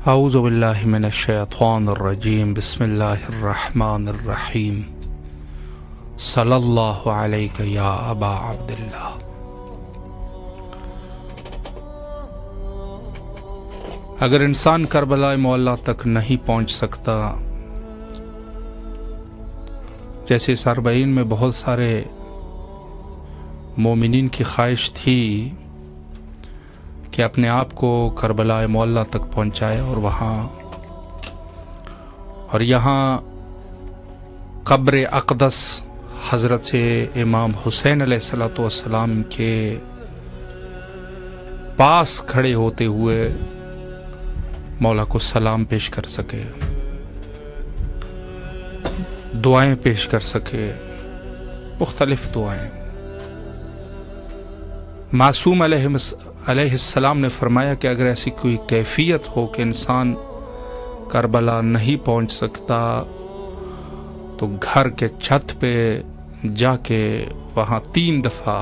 اعوذ باللہ من الشیطان الرجیم بسم اللہ الرحمن الرحیم صلی اللہ علیہ یا ابا عبداللہ۔ اگر انسان کربلا معلیٰ تک نہیں پہنچ سکتا، جیسے اس 40 میں بہت سارے مومنین کی خواہش تھی کہ اپنے آپ کو کربلا معلیٰ تک پہنچائے اور یہاں قبر اقدس حضرت امام حسین علیہ السلام کے پاس کھڑے ہوتے ہوئے مولا کو سلام پیش کر سکے، دعائیں پیش کر سکے، مختلف دعائیں۔ معصوم علیہ السلام نے فرمایا کہ اگر ایسی کوئی کیفیت ہو کہ انسان کربلا نہیں پہنچ سکتا تو گھر کے چھت پہ جا کے وہاں 3 دفعہ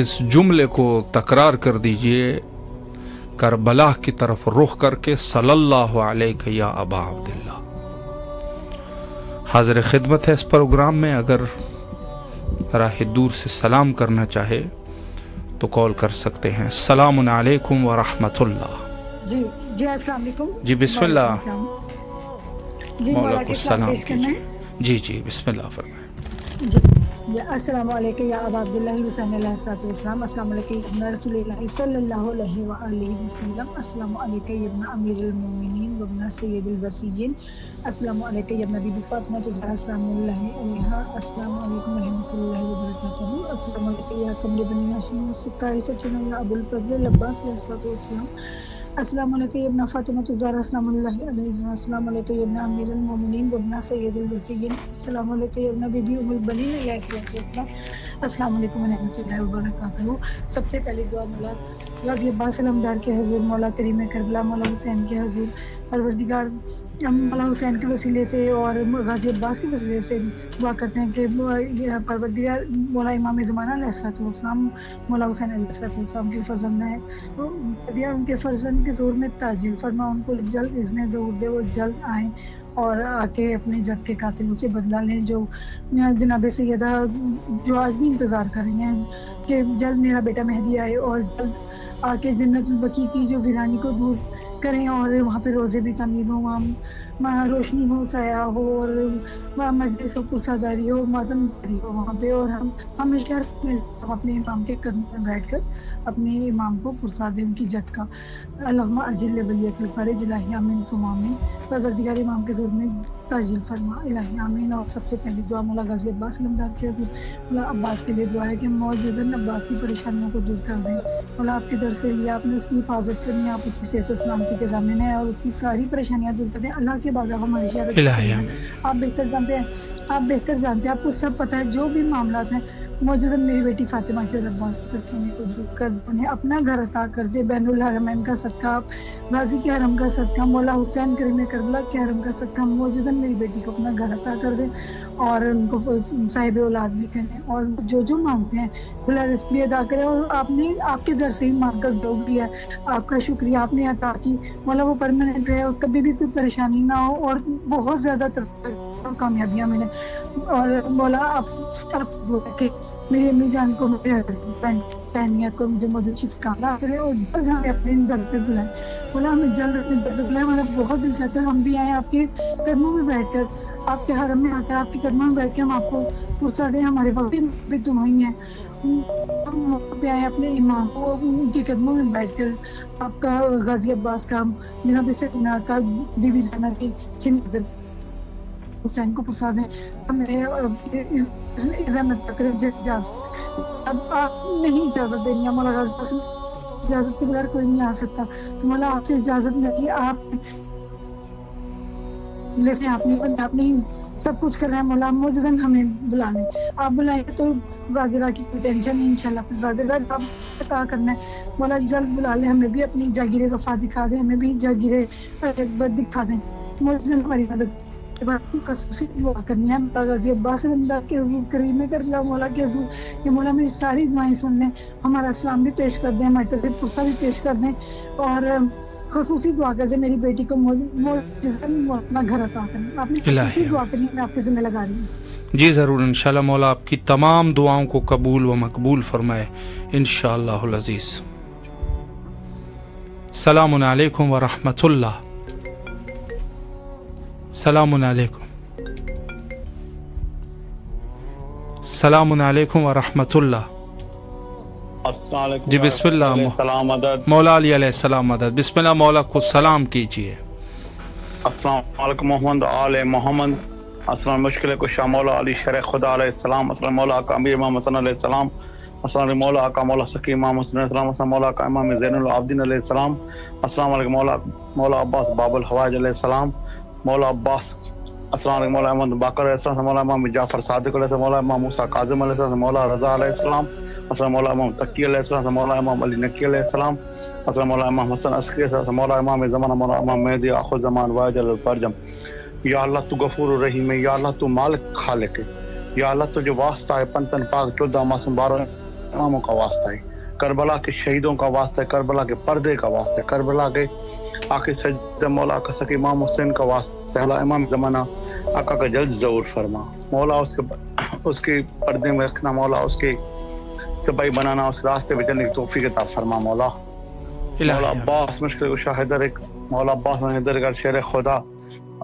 اس جملے کو تکرار کر دیجئے، کربلا کی طرف رخ کر کے صلی اللہ علیہ یا ابا عبداللہ۔ حاضر خدمت ہے اس پروگرام میں، اگر راہ دور سے سلام کرنا چاہے تو کال کر سکتے ہیں۔ السلام علیکم ورحمۃ اللہ۔ جی السلام علیکم۔ جی بسم اللہ، مولا کو سلام کیجیے۔ جی بسم اللہ فرمائیں۔ جی السلام علیکم یا ابا عبداللہ حسین علیہ السلام، السلام علیکم یا رسول اللہ صلی اللہ علیہ وآلہ وسلم، السلام علیکم یا ابن امیر المومنین وابن سید الوصیین، السلام علیکم یا نبی فاطمہ الزہرا سلام اللہ علیہا، السلام علیکم ورحمۃ اللہ وبرکاتہ، السلام علیکم یا قمر بنی ہاشم سکہ سکینہ یا ابو الفضل عباس علیہ السلام، السلام علیکم ابن فاطمہ الزہرا سلام اللہ علیہا، السلام علیکم ابن امیر المومنین وابن سید الوصیین، السلام علیکم ابن بی بی ام البنین علیہ السلام، السلام علیکم ورحمۃ اللہ وبرکاتہ۔ سب سے پہلی دعا مولا غازی عباس علمدار کے حضور، مولا کریم کربلا، مولا حسین کے حضور، پروردگار مولا حسین کے وسیلے سے اور غازی عباس کے وسیلے سے دعا کرتے ہیں کہ پروردگار مولا امام زمانہ علیہ السلام، مولا حسین علیہ السلام کے فرزند ہیں، ان کے فرزند کے زور میں تعجیل فرما، ان کو جلد اذن ظہور دے، وہ جلد آئیں اور آ کے اپنے جد کے قاتلوں سے بدلہ لیں، جو جناب سیدہ جو آج بھی انتظار کر رہی ہیں کہ جلد میرا بیٹا مہدی آئے اور جلد آ کے جنت البقیع کی جو ویرانی کو دور کریں اور وہاں پہ روزے بھی تعمیر ہوں، وہاں روشنی ہو، سایہ ہو اور وہاں مجلس ہو، پرساداری ہو، ماتم داری ہو وہاں پہ، اور ہم ہمیشہ اپنے امام کے قدم میں بیٹھ کر اپنے امام کو پرساد دیں ان کی جد کا۔ اللہم اجل ولیت الفرج، الہی آمین ثم آمین، پروردگار امام کے زور میں تاجیل فرما، الہی آمین۔ اور سب سے پہلی دعا مولا غازی عباس علمدار کے حضور، مولا عباس کے لیے دعا ہے کہ معجزاً عباس کی پریشانیوں کو دور کر دیں، مولا آپ کے در سے لیا، آپ نے اس کی حفاظت کرنی ہے، آپ اس کی صحت و سلامتی کے ضامن ہیں اور اس کی ساری پریشانیاں دور کر دیں، اللہ کے بعد ہماری شہادت آپ بہتر جانتے ہیں، آپ کو سب پتہ ہے جو بھی معاملات ہیں، معجزاً میری بیٹی فاطمہ کے عباس کی ترکینے کو دور کر انہیں اپنا گھر عطا کر دے، بین الحرمین کا صدقہ، غازی کے حرم کا صدقہ، مولا حسین کریم کربلا کے حرم کا صدقہ، معجزاً میری بیٹی کو اپنا گھر عطا کر دے اور ان کو صاحب اولاد بھی کریں اور جو مانگتے ہیں کھلا رزق بھی ادا کرے، اور آپ نے آپ کے در سے ہی مانگ کر ڈوب دیا، آپ کا شکریہ، آپ نے عطا کی، مولا وہ پرماننٹ رہے اور کبھی بھی کوئی پریشانی نہ ہو اور بہت زیادہ کامیابیاں ملیں، اور مولا آپ میری امی جان کو، میرے ہسبینڈ تہنیت کو مجھے موجود شفقانہ کرے اور جلد ہمیں اپنے در پہ بلائیں، مولا ہمیں جلد اپنے در پہ بلائیں، ہمارا بہت دل چاہتا ہے ہم بھی آئیں آپ کے قدموں میں بیٹھ کر، آپ کے حرم میں آ کر آپ کے قدموں میں بیٹھ کے ہم آپ کو پرسا دیں، ہمارے وقت بھی تم ہی ہیں، ہم وہاں پہ آئیں اپنے امام کو ان کے قدموں میں بیٹھ کر آپ کا غازی عباس کا، جناب سکینہ کا، بی بی زینب کی حسین کو پرسا دیں، میرے عزت کرے اجازت، اب آپ نہیں اجازت دینی ہے، مولا غازی اجازت کے بغیر کوئی نہیں آ سکتا، تو مولا آپ سے اجازت ملی، آپ نے سب کچھ کر رہے ہیں، مولا معجزاً ہمیں بلا لیں، آپ بلائیں تو زاگرہ کی کوئی ٹینشن نہیں، انشاءاللہ پھر زاگرہ آپ عطا کرنا ہے، مولا جلد بلا لیں، ہمیں بھی اپنی جاگیر وفا دکھا دیں، ہمیں بھی جاگیر اکبر دکھا دیں، معجزاً ہماری مدد دعا کرنی ہے، غازی عباس علمدار کے حضور، کریم کربلا مولا کے حضور کہ مولا میری ساری دعائیں سن لیں، ہمارا سلام بھی پیش کر دیں، ہماری طرف پرسہ بھی پیش کر دیں، اور خصوصی دعا کر دیں میری بیٹی کو اپنا گھر عطا کریں. آپ نے خصوصی دعا کرنی ہے, میں آپ کے ذمہ لگا رہی ہوں. جی ضرور انشاءاللہ مولا آپ کی تمام دعاؤں کو قبول و مقبول فرمائے انشاءاللہ العزیز. السلام علیکم ورحمۃ اللہ. السلام علیکم. السلام علیکم ورحمۃ اللہ. السلام علیکم. جی بسم اللہ. سلام مدد. مولا علی علیہ السلام مدد. بسم اللہ مولا کو سلام کیجیے. السلام علیکم محمد آل محمد. السلام مشکل کشا مولا علی شرع خدا علیہ السلام. السلام مولا آقا امیر امام حسن علیہ السلام. السلام مولا آقا مولا سکی امام حسن علیہ السلام. السلام مولا آقا امام زین العابدین علیہ السلام. السلام علیکم مولا عباس باب الحوائج علیہ السلام. مولا عباس. السلام علیکم مولا احمد باقر علیہ السلام. مولا امام جعفر صادق علیہ السلام. مولا امام موسیٰ کاظم علیہ السلام. مولا رضا علیہ السلام. السلام مولا امام تقی علیہ السلام. مولا امام علی نقی علیہ السلام. السلام مولا امام حسن عسکری علیہ السلام. مولا امام زمانہ مولا امام مہدی آخر زمان واجل الفرجم. یا اللہ تو غفور الرحیم ہے. یا اللہ تو مالک خالق ہے. یا اللہ تو جو واسطہ ہے پنتن پاک 14 معصوم 12 اماموں کا واسطہ ہے. کربلا کے شہیدوں کا واسطہ ہے. کربلا کے پردے کا واسطہ ہے. کربلا کے آخر سجدہ مولا آقا سکی امام حسین کا واسطہ ہے. مولا امام زمانہ آقا کا جلد ظہور فرما. مولا اس کے پردے میں رکھنا. مولا اس کے سپاہی بنانا. اس راستے پہ چلنے کی توفیق عطا فرما. مولا عباس مشکل شاہدر ایک مولا عباس حیدر کا شیر خدا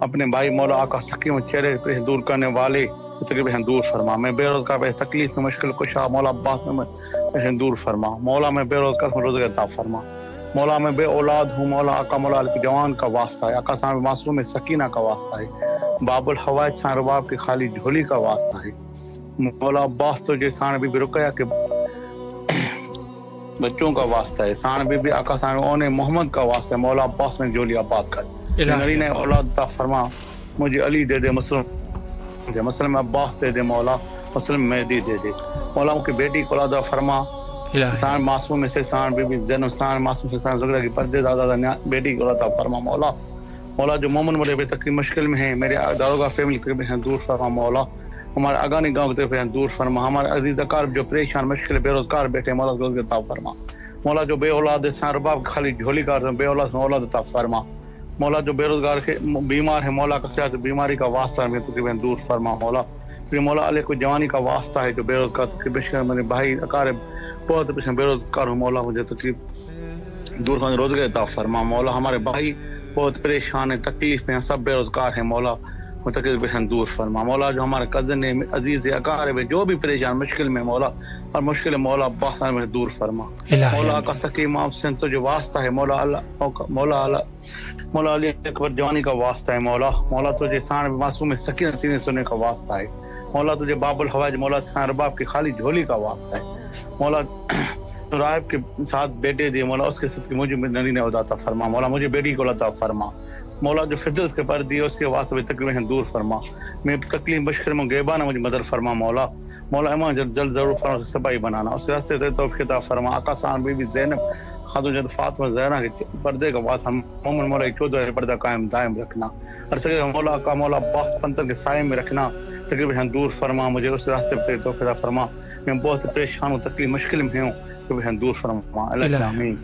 اپنے بھائی مولا آقا سکیم چہرے پہ دور کرنے والے تقریباً دور فرما. میں بے روزگار پہ تکلیف میں مشکل کشا مولا عباس میں دور فرما. مولا میں بے روزگار میں روزگار عطا فرما. مولا میں بے اولاد ہوں. مولا آقا مولا علی جوان کا واسطہ ہے. آقا صاحب معصوم سکینہ کا واسطہ ہے. باب الحوائج سان رباب کی خالی جھولی کا واسطہ ہے. مولا عباس تو جو سان بی بی رقیہ کے بچوں کا واسطہ ہے. سان بی بی آقا صاحب اون محمد کا واسطہ ہے. مولا عباس میں جھولی آباد کر. نری نے اولاد عطا فرما. مجھے علی دے دے. مسلم عباس دے دے. مولا مسلم مہدی دے دے. مولا کی بیٹی کو اولاد فرما. سان معصوم میں سے سان بی بی زینب سان معصوم سے سان زغرہ کی پردے دادا بیٹی کو عطا فرما. مولا جو مومن بڑے بے تکلیف مشکل میں ہیں میرے داروگا فیملی تقریباً دور فرما. مولا ہمارے اگانی گاؤں کی طرف دور فرما. ہمارے عزیز اکار جو پریشان مشکل بے روزگار بیٹھے مولا روزگار عطا فرما. مولا جو بے اولاد سان رباب خالی جھولی کا بے اولاد اولاد عطا فرما. مولا جو بے روزگار کے بیمار ہے مولا کا سیاست بیماری کا واسطہ میں تقریباً دور فرما. مولا علیہ کو جوانی کا واسطہ ہے جو بے روزگار تقریباً میرے بھائی اقارب بہت بے روزگار ہوں. مولا مجھے تکلیف دور کرنے روزگار عطا فرما. مولا ہمارے بھائی بہت پریشان ہیں تکلیف میں سب بے روزگار ہیں. مولا تقریباً دور فرما. مولا جو ہمارے کزن ہے عزیز اقارب جو بھی پریشان مشکل میں مولا اور مشکل مولا عباس میں دور فرما. مولا کا سکی امام حسین تو جو واسطہ ہے مولا مولا علی اکبر جوانی کا واسطہ ہے. مولا تجھے سان معصوم سکینہ سینے سننے کا واسطہ ہے. مولا تجھے باب الحوائج مولا سان رباب کی خالی جھولی کا واسطہ ہے. مولا رائب کے ساتھ بیٹے دیے. مولا اس کے ساتھ مجھے نری نے عطا فرما. مولا مجھے بیٹی کو عطا فرما. مولا جو فضل کے پر دی اس کے واسطے تقریباً دور فرما. میں تکلیف مشکل میں غیبانہ مجھے مدد فرما. مولا ایمان جلد ضرور فرما سپاہی بنانا. اس راستے سے توفیق عطا فرما. آقا صاحب بی بی زینب خاتون جد فاطمہ زہرا کے پردے کا واسطہ مومن مولا 14 پردہ قائم دائم رکھنا. ہر سکے مولا کا مولا عباس پنتن کے سائے میں رکھنا تقریباً دور فرما. مجھے اس راستے پہ توفیق عطا فرما. میں بہت پریشان ہوں تکلیف مشکل میں ہوں تقریباً دور فرما. اللہ آمین.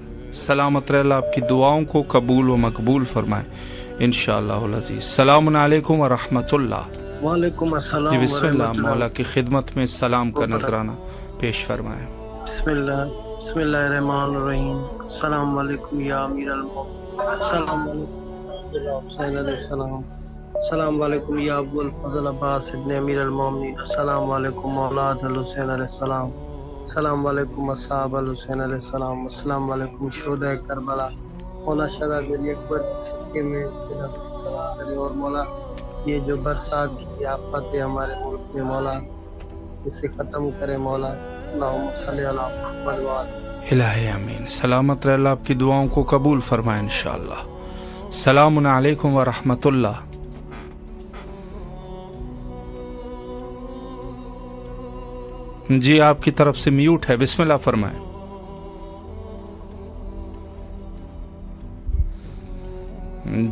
سلامت رہ اللہ آپ کی دعاؤں کو قبول و مقبول فرمائے انشاءاللہ العزیز. السلام علیکم ورحمۃ اللہ. وعلیکم السلام. جی بسم اللہ مولا کی خدمت میں سلام کا نذرانہ پیش فرمائے. بسم اللہ الرحمن الرحیم. السلام علیکم یا امیر المومنین. السلام علیکم حسین علیہ السلام. السلام علیکم یا ابو الفضل عباس ابن امیر المومنین. السلام علیکم اولاد الحسین علیہ السلام. السلام علیکم اصحاب الحسین علیہ السلام. السلام علیکم شہداء کربلا. مولا شہزاد علی اکبر سکے میں اور مولا یہ جو برسات کی آفت ہے ہمارے ملک میں مولا اسے ختم کرے. مولا اللہم صلی علی محمد وعلی الہ آمین. سلامت رہ اللہ آپ کی دعاؤں کو قبول فرمائے انشاءاللہ. السلام علیکم ورحمۃ اللہ. جی آپ کی طرف سے میوٹ ہے. بسم اللہ فرمائیں.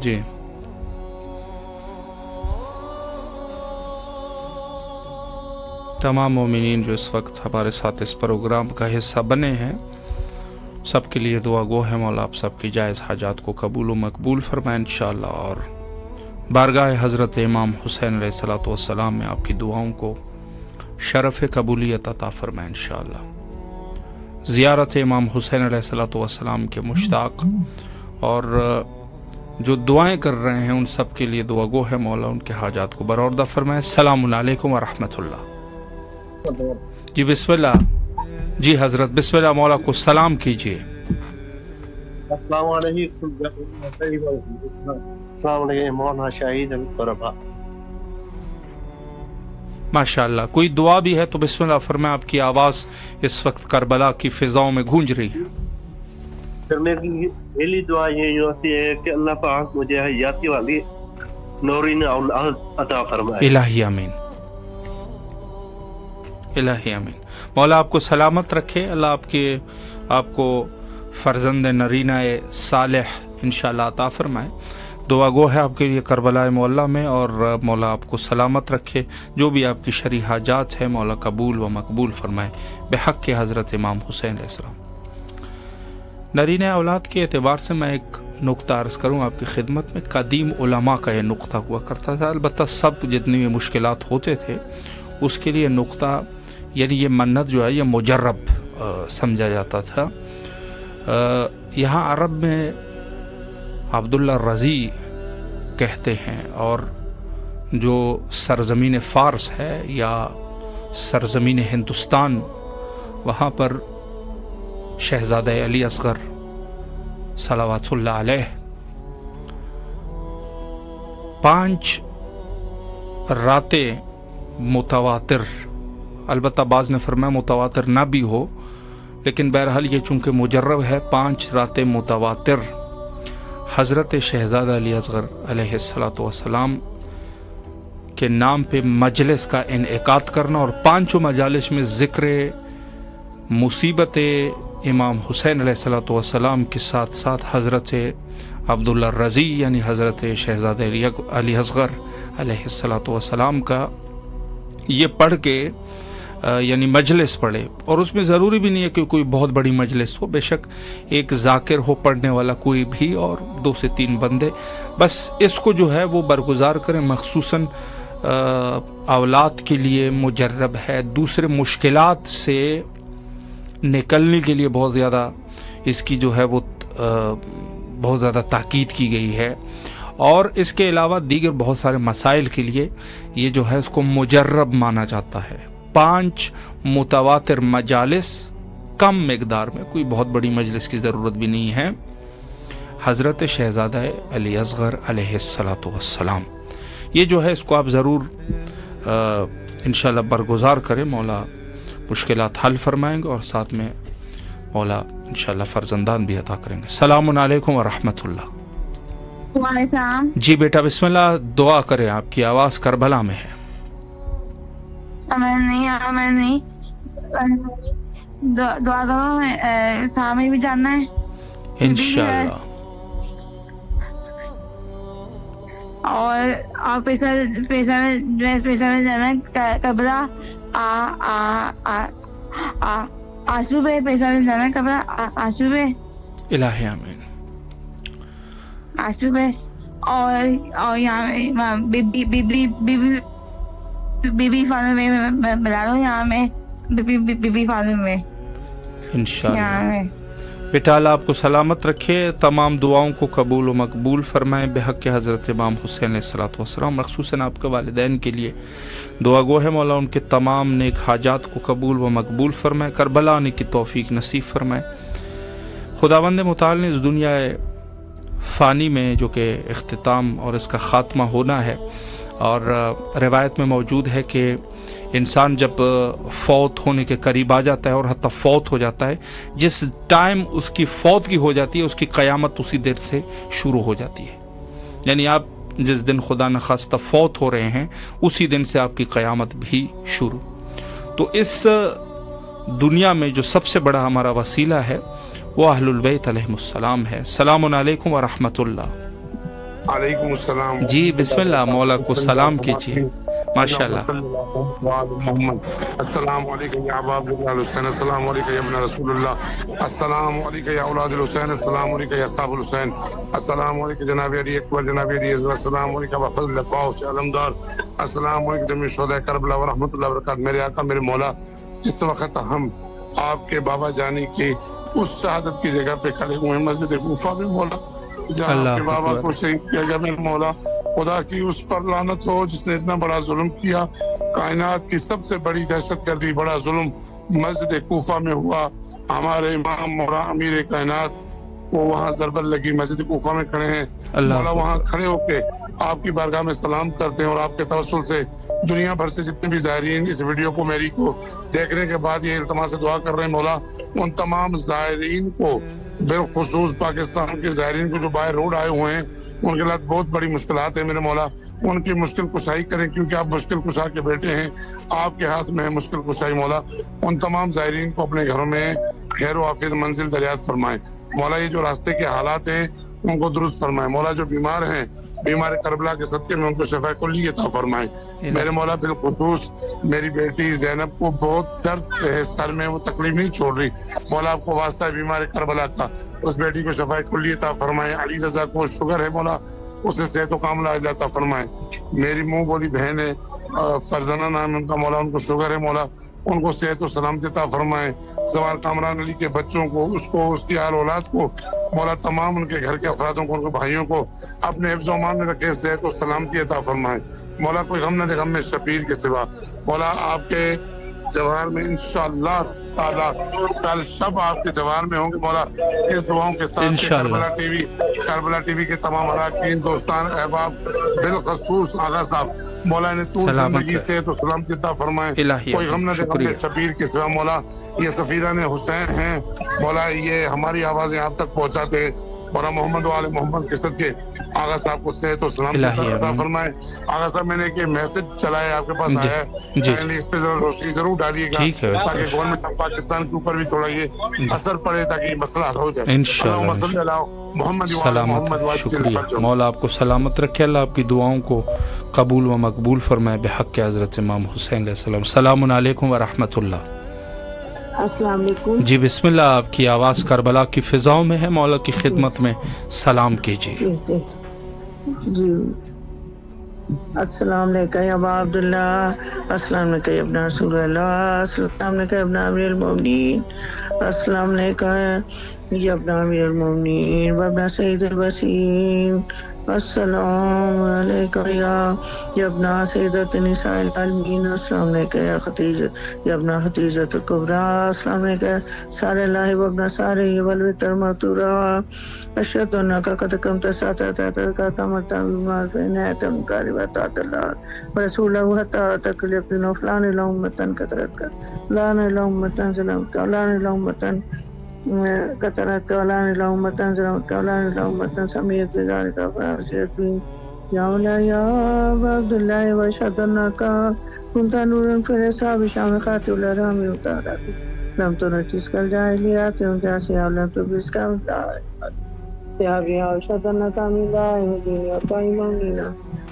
جی تمام مومنین جو اس وقت ہمارے ساتھ اس پروگرام کا حصہ بنے ہیں سب کے لیے دعا گو ہے مولا آپ سب کی جائز حاجات کو قبول و مقبول فرمائیں انشاءاللہ، اور بارگاہ حضرت امام حسین علیہ الصلوۃ والسلام میں آپ کی دعاؤں کو شرف قبولیت عطا فرمائیں انشاءاللہ۔ زیارت امام حسین علیہ الصلوۃ والسلام کے مشتاق اور جو دعائیں کر رہے ہیں ان سب کے لیے دعا گو ہے مولا ان کے حاجات کو برآوردہ فرمائے۔ السلام علیکم ورحمۃ اللہ۔ جی بسم اللہ، جی حضرت بسم اللہ، مولا کو سلام کیجیے۔ السلام علیکم، السلام علیکم مولانا شہید القربا۔ ماشاءاللہ، کوئی دعا بھی ہے تو بسم اللہ فرمائیں، آپ کی آواز اس وقت کربلا کی فضاؤں میں گونج رہی ہے۔ پھر میری پہلی دعا یہ ہوتی ہے کہ اللہ پاک مجھے حیاتی والی نورین اولاد عطا فرمائے۔ الہی آمین، الہی آمین۔ مولا آپ کو سلامت رکھے، اللہ آپ کو فرزند نرینہ صالح انشاءاللہ عطا فرمائے۔ دعا گو ہے آپ کے لیے کربلا معلیٰ میں، اور مولا آپ کو سلامت رکھے، جو بھی آپ کی شرعی حاجات ہے مولا قبول و مقبول فرمائے بحق کے حضرت امام حسین علیہ السلام۔ نرینہ اولاد کے اعتبار سے میں ایک نقطہ عرض کروں آپ کی خدمت میں۔ قدیم علماء کا یہ نقطہ ہوا کرتا تھا، البتہ سب جتنی بھی مشکلات ہوتے تھے اس کے لیے نقطہ یعنی یہ منت جو ہے یہ مجرب سمجھا جاتا تھا۔ یہاں عرب میں عبداللہ رضی کہتے ہیں، اور جو سرزمین فارس ہے یا سرزمین ہندوستان، وہاں پر شہزادہ علی اصغر صلوات اللہ علیہ 5 راتیں متواتر، البتہ بعض نے فرمایا متواتر نہ بھی ہو، لیکن بہرحال یہ چونکہ مجرب ہے، 5 راتیں متواتر حضرت شہزادہ علی اصغر علیہ السلام کے نام پہ مجلس کا انعقاد کرنا، اور 5 مجالس میں ذکر مصیبت امام حسین علیہ السلام کے ساتھ ساتھ حضرت عبداللہ رضی یعنی حضرت شہزادہ علی اصغر علیہ السلام کا یہ پڑھ کے یعنی مجلس پڑھے، اور اس میں ضروری بھی نہیں ہے کہ کوئی بہت بڑی مجلس ہو، بے شک ایک ذاکر ہو پڑھنے والا کوئی بھی، اور 2 سے 3 بندے، بس اس کو جو ہے وہ برگزار کریں۔ مخصوصاً اولاد کے لیے مجرب ہے، دوسرے مشکلات سے نکلنے کے لیے بہت زیادہ اس کی جو ہے وہ بہت زیادہ تاکید کی گئی ہے، اور اس کے علاوہ دیگر بہت سارے مسائل کے لیے یہ جو ہے اس کو مجرب مانا جاتا ہے۔ 5 متواتر مجالس کم مقدار میں، کوئی بہت بڑی مجلس کی ضرورت بھی نہیں ہے، حضرت شہزادہ علی اصغر علیہ السلام، یہ جو ہے اس کو آپ ضرور انشاءاللہ برگزار کریں، مولا مشکلات حل فرمائیں گے، اور ساتھ میں مولا انشاءاللہ فرزندان بھی عطا کریں گے۔ السلام علیکم ورحمۃ اللہ۔ وعلیکم السلام۔ جی بیٹا بسم اللہ، دعا کریں، آپ کی آواز کربلا میں ہے۔ میں نہیں دعا کرو، سامنے بھی جاننا ہے انشاءاللہ، اور پیسہ میں جانا ہے کربلا، آنسو پہ پیسہ میں جانا ہے کربلا، آنسو پہ الہی آمین، آنسو پہ، اور یہاں بی فارم میں بلا دو، یہاں میں بی فارم میں انشاءاللہ۔ بیٹا اللہ آپ کو سلامت رکھے، تمام دعاؤں کو قبول و مقبول فرمائیں بحق کے حضرت امام حسین علیہ السلام، مخصوصاً آپ کے والدین کے لیے دعا گو ہے مولا ان کے تمام نیک حاجات کو قبول و مقبول فرمائے، کربلا آنے کی توفیق نصیب فرمائے۔ خداوند متعال نے اس دنیا فانی میں جو کہ اختتام اور اس کا خاتمہ ہونا ہے، اور روایت میں موجود ہے کہ انسان جب فوت ہونے کے قریب آ جاتا ہے اور حتیٰ فوت ہو جاتا ہے، جس ٹائم اس کی فوتگی ہو جاتی ہے اس کی قیامت اسی دیر سے شروع ہو جاتی ہے، یعنی آپ جس دن خدا نخواستہ فوت ہو رہے ہیں اسی دن سے آپ کی قیامت بھی شروع۔ تو اس دنیا میں جو سب سے بڑا ہمارا وسیلہ ہے وہ اہل البیت علیہم السلام ہے۔ السلام علیکم ورحمۃ اللہ۔ علیکم السلام۔ جی بسم اللہ، مولا کو سلام کیجیے۔ ماشاءاللہ. السلام علیکم یا ابا عبداللہ الحسین، السلام علیکم یا ابن رسول اللہ، السلام علیکم یا اولاد الحسین، السلام علیکم یا صاحب الحسین، السلام علیکم جناب علی اکبر، جناب علی اصغر، السلام علیکم وفضل اللہ سے علمدار، السلام علیکم جميع شہداء کربلا ورحمۃ اللہ وبرکاتہ. میرے آقا میرے مولا، اس وقت ہم آپ کے بابا جانی کی اس شہادت کی جگہ پہ کھڑے ہوئے ہیں، مسجد کوفہ میں مولا، جہاں آپ کے بابا کو شہید کیا گیا. میرے مولا خدا کی اس پر لعنت ہو جس نے اتنا بڑا ظلم کیا. کائنات کی سب سے بڑی دہشت گردی، بڑا ظلم مسجد کوفہ میں ہوا. ہمارے امام مولا امیر کائنات وہ وہاں ضربت لگی، مسجد کوفہ میں کھڑے ہیں مولا، وہاں کھڑے ہو کے آپ کی بارگاہ میں سلام کرتے ہیں، اور آپ کے توسل سے دنیا بھر سے جتنے بھی زائرین اس ویڈیو کو میری کو دیکھنے کے بعد یہ التماس سے دعا کر رہے ہیں مولا، ان تمام زائرین کو، بالخصوص پاکستان کے زائرین کو جو باہر روڈ آئے ہوئے ہیں، ان کے ساتھ بہت بڑی مشکلات ہیں میرے مولا، ان کی مشکل کشائی کریں، کیونکہ آپ مشکل کشا کے بیٹے ہیں، آپ کے ہاتھ میں ہے مشکل کشائی مولا. ان تمام زائرین کو اپنے گھروں میں خیر و عافیت منزل دریافت فرمائیں مولا. یہ جو راستے کے حالات ہیں ان کو درست فرمائیں مولا. جو بیمار ہیں، بیمار کربلا کے صدقے میں ان کو شفا کلی عطا فرمائیں میرے مولا. بالخصوص میری بیٹی زینب کو بہت درد ہے سر میں، وہ تکلیف نہیں چھوڑ رہی مولا. آپ کو واسطہ ہے بیمار کربلا کا، اس بیٹی کو شفا کلی عطا فرمائیں. علی رضا کو شوگر ہے مولا، اسے صحت و کاملہ عطا فرمائیں. میری منہ بولی بہن ہے، فرزانہ نام ان کا مولا، ان کو شوگر ہے مولا، ان کو صحت و سلامتی عطا فرمائیں. سوار کامران علی کے بچوں کو، اس کو، اس کی آل اولاد کو مولا، تمام ان کے گھر کے افرادوں کو، ان کے بھائیوں کو اپنے حفظ و امان میں رکھے، صحت و سلامتی عطا فرمائیں مولا. کوئی غم نہ دے غم میں شبیر کے سوا مولا. آپ کے جوار میں انشاءاللہ تعالی کل شب آپ کے جوار میں ہوں گے مولا. اس دعاؤں کے ساتھ کربلا ٹی وی کے تمام اراکین، دوستان، احباب، بالخصوص آغا صاحب مولا نے طول زندگی صحت و سلامتی عطا فرمائے. کوئی غم نہ دے غم میں شبیر کے سوا مولا. یہ سفیران حسین ہیں مولا، یہ ہماری آوازیں آپ تک پہنچاتے ہیں مولا. محمد و آل محمد کے صدقے آغا صاحب کو صحت و سلامتی عطا فرمائے. آغا صاحب میں نے ایک میسج چلایا آپ کے پاس آیا ہے، اس پہ روشنی ضرور ڈالیے گا تاکہ گورنمنٹ آف پاکستان کے اوپر بھی تھوڑا یہ اثر پڑے، تاکہ یہ مسئلہ حل ہو جائے انشاءاللہ. سلامت. شکریہ مولا، آپ کو سلامت رکھے، اللہ آپ کی دعاؤں کو قبول و مقبول فرمائے بحق حضرت امام حسین علیہ السلام. السلام علیکم ورحمۃ اللہ. السلام علیکم. جی بسم اللہ، آپ کی آواز کربلا کی فضاؤں میں ہے، مولا کی خدمت میں سلام کیجیے. جی السلام علیکم یا ابا عبداللہ، السلام علیکم یا ابن رسول اللہ، السلام علیکم یا ابن امیر المومنین، السلام علیکم یا ابن امیر المومنین و ابن سید الوسیم، السلام علیکم یا ابن سیدۃ نساء العالمین، السلام علیکم یا ابن خدیجۃ الکبریٰ، السلام علیکم سار اللہ و ابن سارہ والوتر ماتورا، اشہد انک قد قمت ساعۃ مرتا بما قاربۃ اللہ ورسولہ حتی تکلف فلان الامتن کثرت لان الامتن ظلمت لان الامتن کثرت کولان الامتن ظلمت کولان الامتن سمیت بذالک فراشیت بھی یا مولا یا عبداللہ واشہد انک کنت نورا فی اصحاب شام خاتم الارحام اتارک لم تنجس کالجاہلیات جاسی لم تبس کالجاہلیات یا بیا واشہد انک من لا دین وقائم امین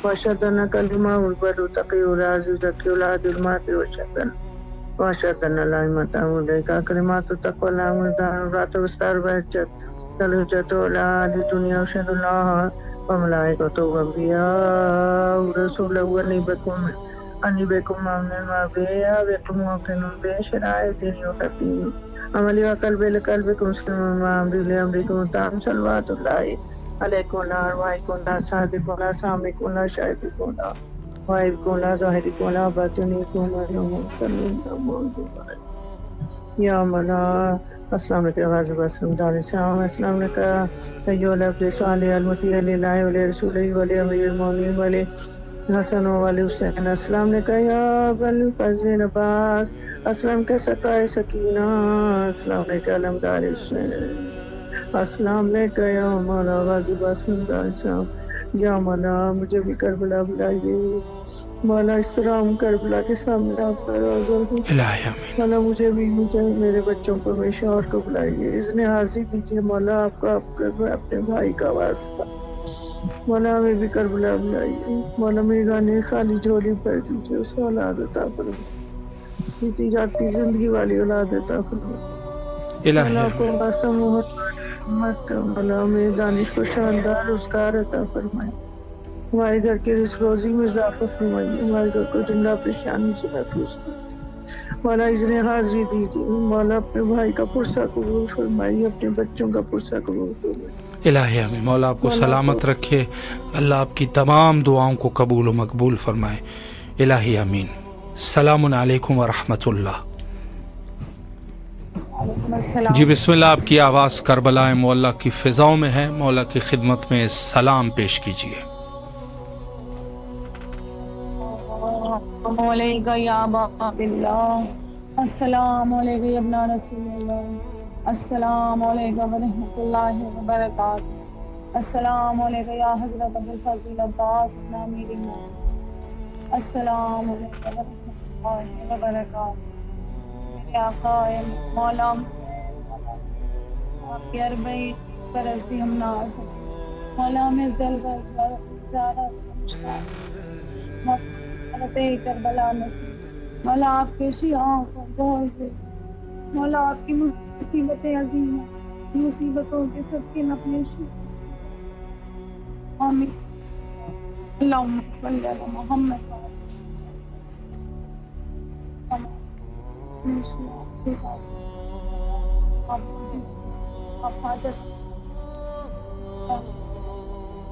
واشهد انك الامام البر تقي العزيز ذكي العدل الماضي واشهد ان لا اله الا انت كلمات التقوى لا مدان رات وستار بهجت تلجت ولا للدنيا وشهد الله وملائكته وانبياء ورسوله اني بكم من ما بيا بكم وكن بشرائع دين وقتين عملي وقلبي لقلبكم مسلم ما امري لامركم تام صلوات الله علیکم لا ارواحکم لا صادقکم لا سامعکم لا شاہدکم لا غائبکم لا ظاہرکم لا باطنکم یا مولا. السلام علیکم غازی بسم السلام. السلام علیکم ایھا العبد الصالح المطیع للہ ولرسولہ ولامیر المومنین ولی حسن ولی حسین. السلام علیکم یا ابل فضل عباس، السلام علیکم سقائے سکینہ، السلام علیکم علمدار حسین، السلام علیکم یا مولا غازی باسم السلام. یا مولا مجھے بھی کربلا بلائیے مولا، اس طرح ہم کربلا کے سامنے آپ کا حاضر ہوں مولا. مجھے میرے بچوں کو، میرے شوہر کو بلائیے، اذن حاضری دیجیے مولا. آپ کو اپنے بھائی کا واسطہ مولا ہمیں بھی کربلا بلائیے، مولا میری گانے خالی جھولی بھر دیجیے، اس سے اولاد عطا فرمائے، جیتی جاتی زندگی والی اولاد عطا فرمائے، مولا کو قسم مت، مولا میرے دانش کو شاندار روزگار عطا فرمائے، ہمارے گھر کے رزق روزی میں اضافہ فرمائیے، ہمارے گھر کو جملہ پریشانی سے محفوظ کریں، مولا اذن حاضری دیجیے، مولا اپنے بھائی کا پرسہ قبول فرمائیے، اپنے بچوں کا پرسہ قبول فرمائیے، الہی آمین۔ مولا آپ کو سلامت رکھے، اللہ آپ کی تمام دعاؤں کو قبول و مقبول فرمائے، الہی آمین۔ السلام علیکم ورحمۃ اللہ۔ جی بسم اللہ، آپ کی آواز کربلا مولا کی فضاؤں میں ہے، مولا کی خدمت میں سلام پیش کیجیے۔ السلام علیکم یا باب اللہ، السلام علیکم یا ابن رسول اللہ، السلام علیکم ورحمۃ اللہ وبرکاتہ، السلام علیکم یا حضرت ابوالفضل عباس ابن امیر المومنین، السلام علیکم ورحمۃ اللہ وبرکاتہ۔ میرے آقا مولا آپ کی 40 برس بھی ہم نہ آ سکتے، مولا ہمیں کربلا نصیب، مولا آپ کے شیعوں کو بہت سے، مولا آپ کی مصیبتیں عظیم ہیں، مصیبتوں کے سب کے نپنے شیع، آمین۔ اللہم صلی علی محمد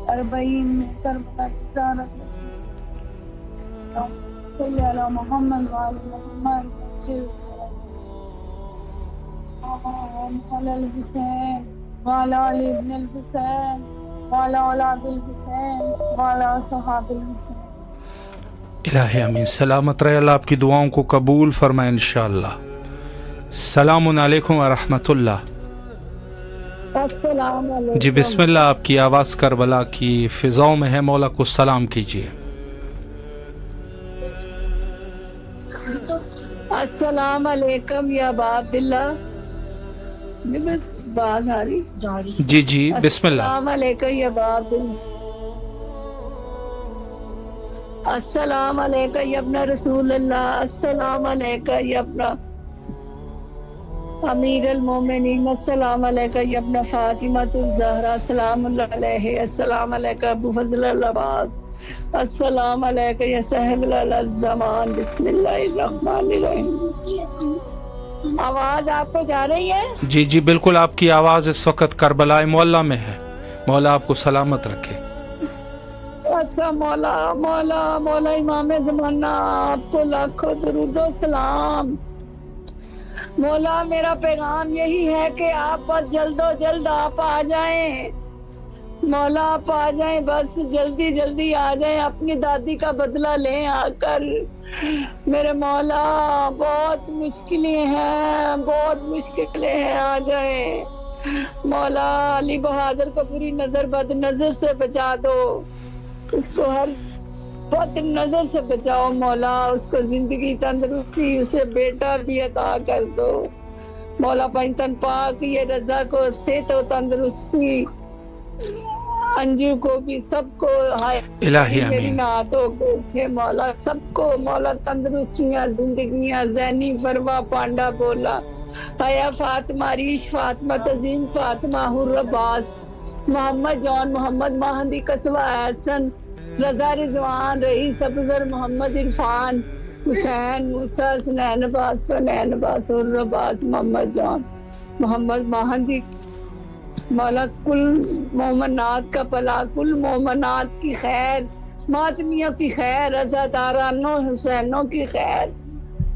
اربعین میں کربلا کی زیارت نصیب، صلی علی محمد وعلی محمد، علی الحسین وعلی علی ابن الحسین وعلی اولاد الحسین وعلی صحاب الحسین۔ الہی آمین، سلامت رہے، اللہ آپ کی دعاؤں کو قبول فرمائے انشاءاللہ۔ السلام علیکم ورحمۃ اللہ۔ السلام علیکم۔ جی بسم اللہ، آپ کی آواز کربلا کی فضاؤں میں ہے، مولا کو سلام کیجیے۔ السلام علیکم یا باب اللہ، بات آ رہی جی جی بسم اللہ۔ السلام علیکم یا باب اللہ، السلام علیکم یا ابن رسول اللہ، السلام علیکم یا ابن امیر المومنین، السلام علیکم یا ابن فاطمۃ الزہرا، السلام اللہ علیہ، السلام علیکم ابو فضل العباس، السلام علیکم یا صاحب الزمان، بسم اللہ الرحمن الرحیم۔ آواز آپ کو جا رہی ہے؟ جی جی بالکل، آپ کی آواز اس وقت کربلا معلیٰ میں ہے، مولا آپ کو سلامت رکھے۔ اچھا مولا مولا مولا امام زمانہ، آپ کو لاکھوں درود و سلام۔ مولا میرا پیغام یہی ہے کہ آپ بس جلد و جلد آپ آ جائیں، مولا آپ آ جائیں، بس جلدی جلدی آ جائیں، اپنی دادی کا بدلہ لیں آ کر میرے مولا، بہت مشکلیں ہیں، بہت مشکلیں ہیں، آ جائیں مولا۔ علی بہادر کو بری نظر بد نظر سے بچا دو، اس کو ہر بد نظر سے بچاؤ مولا، اس کو زندگی تندرستی، اسے بیٹا بھی عطا کر دو مولا۔ پنجتن پاک یہ رضا کو صحت و تندرستی، انجو کو بھی، سب کو، الہی میری آمین۔ نعتوں کو مولا، سب کو مولا تندرستیاں، زندگیاں، زینی فرما پانڈا بولا، حیا فاطمہ، ریش فاطمہ، تزیم فاطمہ، حر عباس، محمد جان، محمد مہندی، قصبہ احسن، رضا رضوان، رئیس افضل، محمد عرفان، حسین، موسیٰ، سنین عباس، فنین عباس، حر عباس، محمد جان، محمد مہندی مولا، کل مومنات کا بھلا، کل مومنات کی خیر، ماتمیوں کی خیر، عزادارانوں حسینوں کی خیر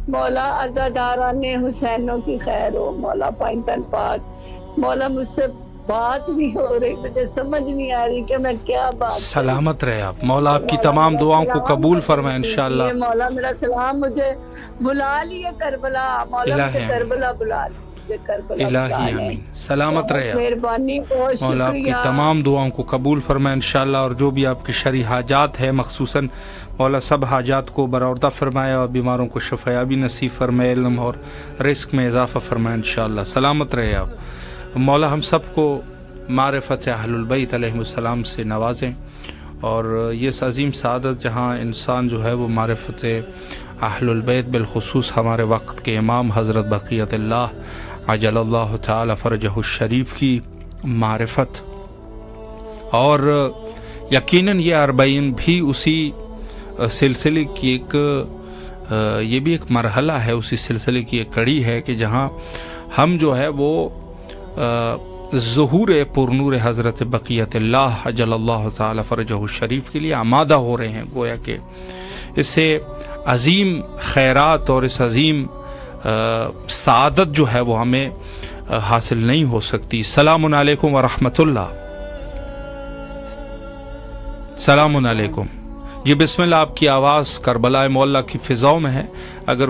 مولا، عزاداران حسینوں کی خیر ہو مولا۔ پنجتن پاک مولا، مجھ سے بات نہیں ہو رہی، مجھے سمجھ نہیں آ رہی کہ میں کیا بات۔ سلامت رہے آپ، مولا آپ کی تمام دعاؤں کو قبول فرمائے انشاءاللہ۔ مولا میرا سلام، مجھے بلا لیے کربلا مولا، مجھے کربلا بلا لیے، الہی آمین، سلامت رہے آپ، مہربانی، بہت مولا آپ کی شکریہ۔ تمام دعاؤں کو قبول فرمائے انشاءاللہ، اور جو بھی آپ کی شرعی حاجات ہے مخصوصاً مولا سب حاجات کو برآوردہ فرمائے، اور بیماروں کو شفایابی نصیب فرمائے، علم اور رزق میں اضافہ فرمائے انشاءاللہ۔ سلامت رہے آپ، مولا ہم سب کو معرفت اہل البیت علیہ السلام سے نوازیں۔ اور یہ اس عظیم سعادت جہاں انسان جو ہے وہ معرفت اہل البیت بالخصوص ہمارے وقت کے امام حضرت بقیت اللہ عجل اللہ تعالی فرجہ الشریف کی معرفت، اور یقیناً یہ 40 بھی اسی سلسلے کی یہ بھی ایک مرحلہ ہے، اسی سلسلے کی ایک کڑی ہے کہ جہاں ہم جو ہے وہ ظہور پرنور حضرت بقیت اللہ عجل اللہ تعالی فرجہ الشریف کے لیے آمادہ ہو رہے ہیں۔ گویا کہ اس سے عظیم خیرات اور اس عظیم سعادت جو ہے وہ ہمیں حاصل نہیں ہو سکتی۔ السلام علیکم ورحمۃ اللہ۔ السلام علیکم جی، بسم اللہ، آپ کی آواز کربلا معلیٰ کی فضاؤں میں ہے، اگر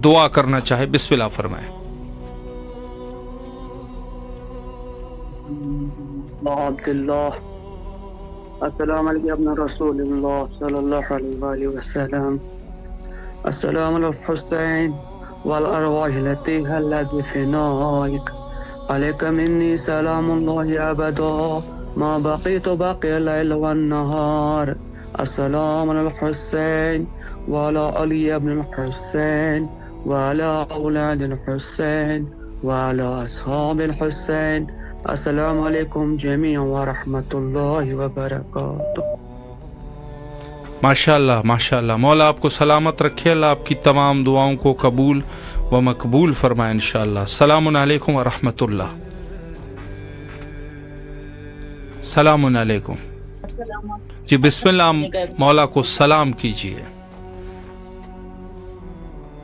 دعا کرنا چاہے بسم اللہ فرمائیں۔ عبداللہ السلام علیکم ابن رسول اللہ صلی اللہ علیہ وآلہ وسلم، السلام علی الحسین والارواح التي هلت بفنائك عليك مني سلام الله ابدا ما بقيت باقي الليل والنهار، السلام على الحسين وعلى علي بن الحسين وعلى أولاد الحسين وعلى أصحاب الحسين، السلام علیکم جميعا ورحمۃ اللہ وبرکاتہ۔ ماشاءاللہ ماشاءاللہ، مولا آپ کو سلامت رکھے، اللہ آپ کی تمام دعاؤں کو قبول و مقبول فرمائے انشاءاللہ۔ السلام علیکم ورحمۃ اللہ۔ السلام علیکم جی، بسم اللہ، مولا کو سلام کیجیے۔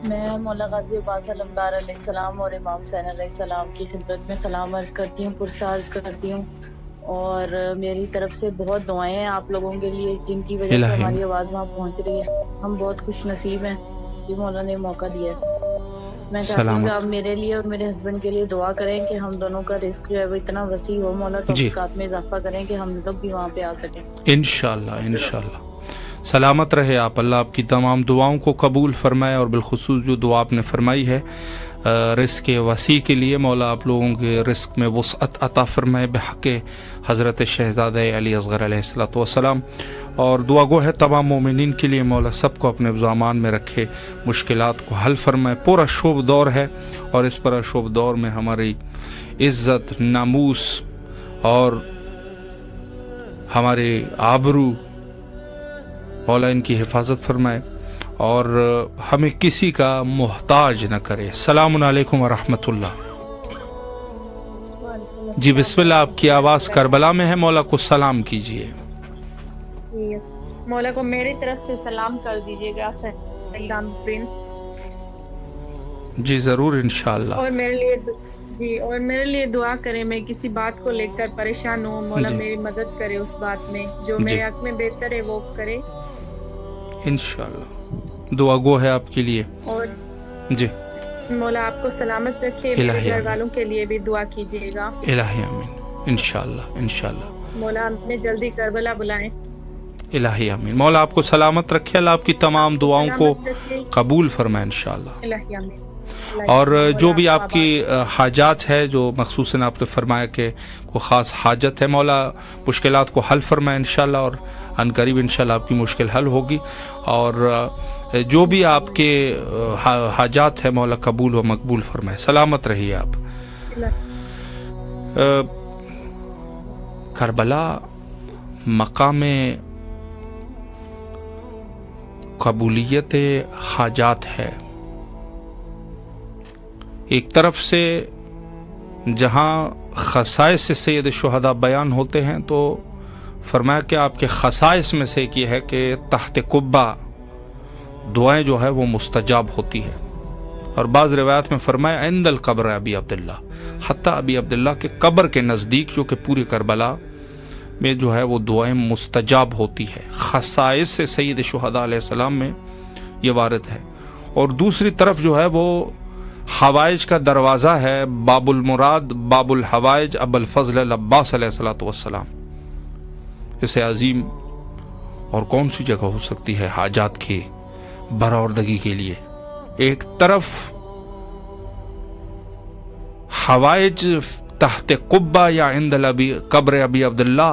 میں مولا غازی عباس علمدار علیہ السلام اور امام حسین علیہ السلام کی خدمت میں سلام عرض کرتی ہوں، پرسہ عرض کرتی ہوں، اور میری طرف سے بہت دعائیں ہیں آپ لوگوں کے لیے جن کی وجہ سے ہماری آواز وہاں پہنچ رہی ہے۔ ہم بہت خوش نصیب ہیں کہ مولا نے موقع دیا ہے۔ میں چاہتی ہوں کہ آپ میرے لیے اور میرے ہسبینڈ کے لیے دعا کریں کہ ہم دونوں کا رزق جو ہے وہ اتنا وسیع ہو، مولا توفیقات میں اضافہ کریں کہ ہم لوگ بھی وہاں پہ آ سکیں انشاءاللہ انشاءاللہ۔ سلامت رہے آپ، اللہ آپ کی تمام دعاؤں کو قبول فرمائے، اور بالخصوص جو دعا آپ نے فرمائی ہے رزق وسیع کے لیے، مولا آپ لوگوں کے رزق میں وسعت عطا فرمائے بحق حضرت شہزادہ علی اصغر علیہ السلام، اور دعا گو ہے تمام مومنین کے لیے، مولا سب کو اپنے ضامان میں رکھے، مشکلات کو حل فرمائے۔ پورا شوب دور ہے، اور اس پر شوب دور میں ہماری عزت، ناموس اور ہمارے آبرو مولا ان کی حفاظت فرمائے، اور ہمیں کسی کا محتاج نہ کرے۔ السلام علیکم ورحمۃ اللہ جی، بسم اللہ، آپ کی آواز کربلا میں ہے، مولا کو سلام کیجیے۔ مولا کو میری طرف سے سلام کر دیجیے گا جی ضرور انشاءاللہ، اور میرے لیے دعا کریں، میں کسی بات کو لے کر پریشان ہوں، مولا میری مدد کرے اس بات میں جو میرے حق میں بہتر ہے وہ کرے انشاءاللہ۔ دعا گو ہے آپ کے لیے، اور جی مولا آپ کو سلامت رکھے، میرے گھر والوں کے لیے بھی دعا کیجیے گا۔ الہی آمین انشاءاللہ انشاءاللہ۔ مولا ہمیں جلدی کربلا بلائیں۔ الہی آمین۔ مولا آپ کو سلامت رکھے، اللہ آپ کی تمام دعاؤں کو قبول فرمائے انشاءاللہ۔ الہی آمین۔ اور جو بھی آپ کی حاجات ہے، جو مخصوصاً آپ نے فرمایا کہ کوئی خاص حاجت ہے، مولا مشکلات کو حل فرمائے انشاءاللہ، اور ان قریب انشاءاللہ آپ کی مشکل حل ہوگی، اور جو بھی آپ کے حاجات ہے مولا قبول و مقبول فرمائے۔ سلامت رہیے آپ۔ کربلا مقام قبولیت حاجات ہے۔ ایک طرف سے جہاں خصائص سے سید الشہداء بیان ہوتے ہیں، تو فرمایا کہ آپ کے خصائص میں سے ایک یہ ہے کہ تحت قبہ دعائیں جو ہے وہ مستجاب ہوتی ہے، اور بعض روایات میں فرمایا عند القبر ابی عبداللہ، حتیٰ ابی عبداللہ کے قبر کے نزدیک جو کہ پوری کربلا میں جو ہے وہ دعائیں مستجاب ہوتی ہے۔ خصائص سے سید الشہداء علیہ السلام میں یہ وارد ہے۔ اور دوسری طرف جو ہے وہ حوائج کا دروازہ ہے، باب المراد باب الحوائج ابو الفضل العباس علیہ السلام۔ اسے عظیم اور کون سی جگہ ہو سکتی ہے حاجات کی برآوردگی کے لیے؟ ایک طرف حوائج تحت قبہ یا عند قبر ابی عبداللہ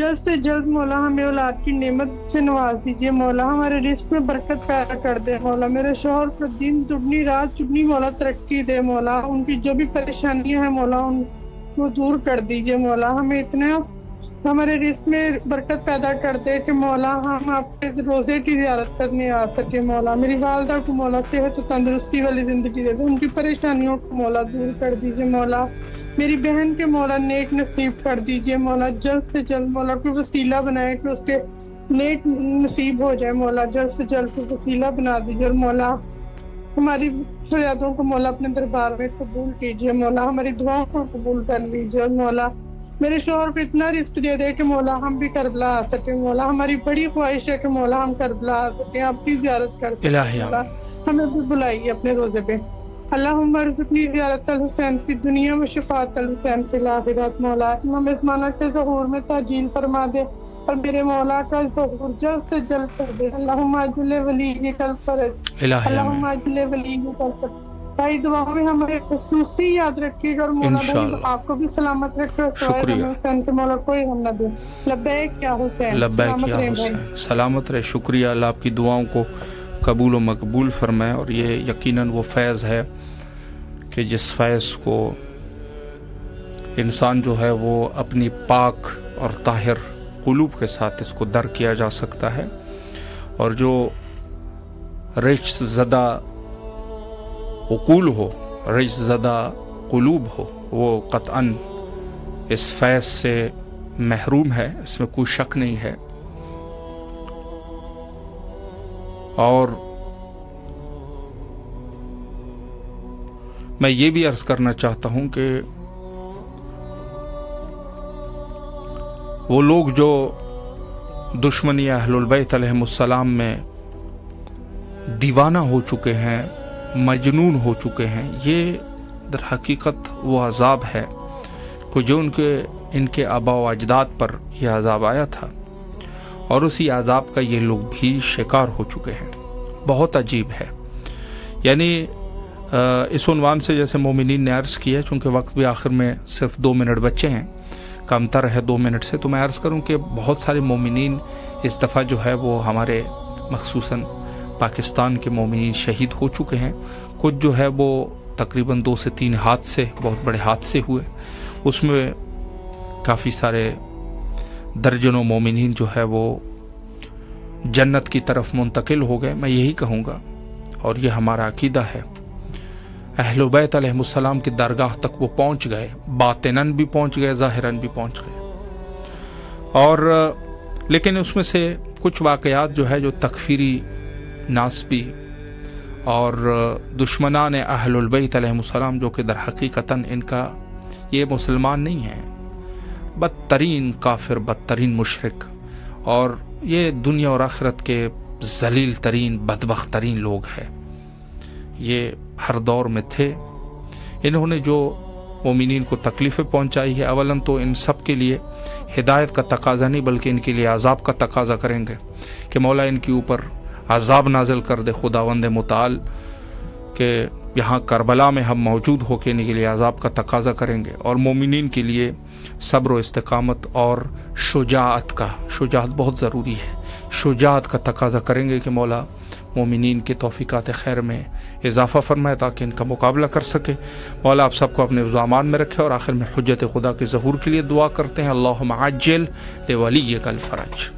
جلد سے جلد مولا ہمیں اولاد کی نعمت سے نواز دیجیے مولا، ہمارے رزق میں برکت پیدا کر دے مولا، میرے شوہر پر دن دگنی رات چگنی مولا ترقی دے مولا، ان کی جو بھی پریشانیاں ہیں مولا ان کو دور کر دیجیے مولا، ہمیں اتنا ہمارے رزق میں برکت پیدا کر دے کہ مولا ہم آپ کے روزے کی زیارت کرنے آ سکے مولا، میری والدہ کو مولا صحت و تندرستی والی زندگی دے دے، ان کی پریشانیوں کو مولا دور کر دیجیے مولا، میری بہن کے مولا نیک نصیب کر دیجیے مولا، جلد سے جلد مولا کوئی وسیلہ بنائے کہ اس کے نیک نصیب ہو جائے مولا، جلد سے جلد کوئی وسیلہ بنا دیجیے، اور مولا ہماری فریادوں کو مولا اپنے دربار میں قبول کیجیے مولا، ہماری دعاؤں کو قبول کر لیجیے، اور مولا میرے شوہر کو اتنا رزق دے دے کہ مولا ہم بھی کربلا آ سکیں مولا، ہماری بڑی خواہش ہے کہ مولا ہم کربلا آ سکیں، آپ کی زیارت کر سکیں مولا، ہمیں بھی بلائیے اپنے روزے پہ۔ اللہم ارزقنی زیارت الحسین فی دنیا و شفاعت الحسین فی الآخرت مولا، امام عثمانہ کے ظہور میں تعجیل فرما دے اور میرے مولا کا ظہور جلد سے جلد کر دے، اللہم اجل ولیک الفرج، اللہم اجل ولیک الفرج۔ بھائی دعاؤں میں ہمارے خصوصی یاد رکھیے گا، اور مولا بھائی آپ کو بھی سلامت رکھے، حسین کے مولا کوئی ہم نہ دے۔ لبیک یا حسین، لبیک یا حسین، سلامت رہے، شکریہ، اللہ آپ کی دعاؤں کو قبول و مقبول فرمائے، اور یہ یقیناً وہ فیض ہے کہ جس فیض کو انسان جو ہے وہ اپنی پاک اور طاہر قلوب کے ساتھ اس کو در کیا جا سکتا ہے، اور جو رجس زدہ عقول ہو، رجس زدہ قلوب ہو، وہ قطعاً اس فیض سے محروم ہے، اس میں کوئی شک نہیں ہے۔ اور میں یہ بھی عرض کرنا چاہتا ہوں کہ وہ لوگ جو دشمنی اہل البیت علیہم السلام میں دیوانہ ہو چکے ہیں، مجنون ہو چکے ہیں، یہ در حقیقت وہ عذاب ہے کہ جو ان کے آبا و اجداد پر یہ عذاب آیا تھا، اور اسی عذاب کا یہ لوگ بھی شکار ہو چکے ہیں۔ بہت عجیب ہے، یعنی اس عنوان سے جیسے مومنین نے عرض کیا، چونکہ وقت بھی آخر میں صرف 2 منٹ بچے ہیں، کم تر ہے 2 منٹ سے، تو میں عرض کروں کہ بہت سارے مومنین اس دفعہ جو ہے وہ ہمارے مخصوصاً پاکستان کے مومنین شہید ہو چکے ہیں، کچھ جو ہے وہ تقریباً 2 سے 3 حادثے، بہت بڑے حادثے ہوئے، اس میں کافی سارے درجنوں مومنین جو ہے وہ جنت کی طرف منتقل ہو گئے۔ میں یہی کہوں گا، اور یہ ہمارا عقیدہ ہے، اہل بیت علیہ السلام کی درگاہ تک وہ پہنچ گئے، باطناً بھی پہنچ گئے، ظاہراً بھی پہنچ گئے، اور لیکن اس میں سے کچھ واقعات جو ہے جو تکفیری، ناسبی اور دشمنان اہل البیت علیہ السلام، جو کہ در حقیقتاً ان کا یہ مسلمان نہیں ہیں، بدترین کافر، بدترین مشرک، اور یہ دنیا اور آخرت کے ذلیل ترین، بدبخت ترین لوگ ہیں، یہ ہر دور میں تھے۔ انہوں نے جو مومنین کو تکلیفیں پہنچائی ہے، اولاً تو ان سب کے لیے ہدایت کا تقاضا نہیں بلکہ ان کے لیے عذاب کا تقاضا کریں گے کہ مولا ان کے اوپر عذاب نازل کر دے خداوند متعال، کہ یہاں کربلا میں ہم موجود ہو کے ان کے لیے عذاب کا تقاضا کریں گے، اور مومنین کے لیے صبر و استقامت اور شجاعت بہت ضروری ہے، شجاعت کا تقاضا کریں گے کہ مولا مومنین کے توفیقات خیر میں اضافہ فرمائے تاکہ ان کا مقابلہ کر سکے۔ مولا آپ سب کو اپنے امان میں رکھے، اور آخر میں حجت خدا کے ظہور کے لیے دعا کرتے ہیں، اللہم عجل لولیک الفرج۔